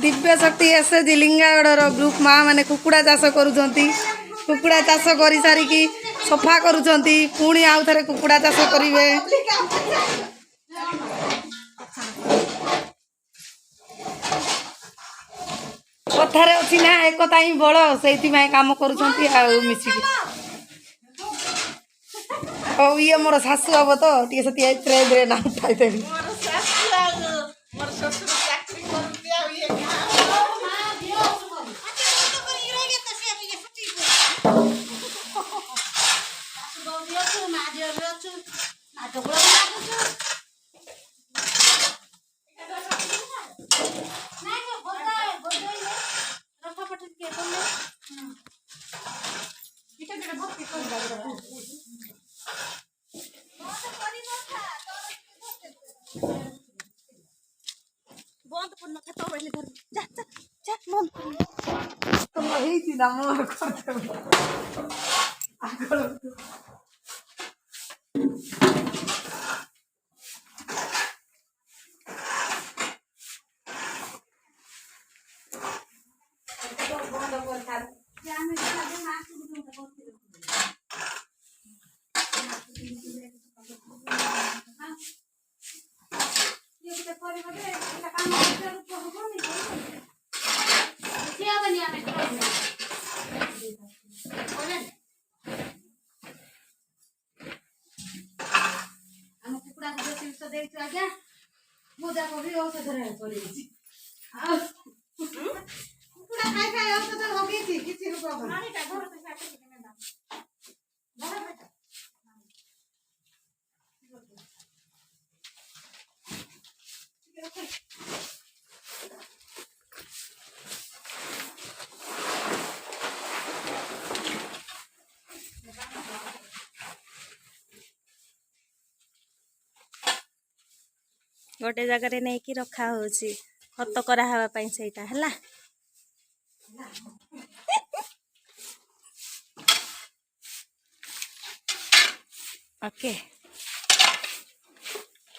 दिव्य शक्ति SHG लिंगागढ़ group माँ मैंने कुकुड़ा चाष करुँच कुकुड़ा चाष कर सारिकी सफा करुँच पुणी आउ थे कुकुड़ा चाष करेंगे कथार अच्छी ना एकता ही बड़ से कम करिकी ये मोर शाशु हम तो ट्रेन ना उठाईदेवी बंद करना था तो पहले घर जा जा जा बंद कर तो वही थी ना मोर करते आज्ञा मुझा को भी औषध कुकुड़ा खाई खाई औषध लगे किसी गोटे जगह नहीं कि रखा हो खत करावाई से ओके।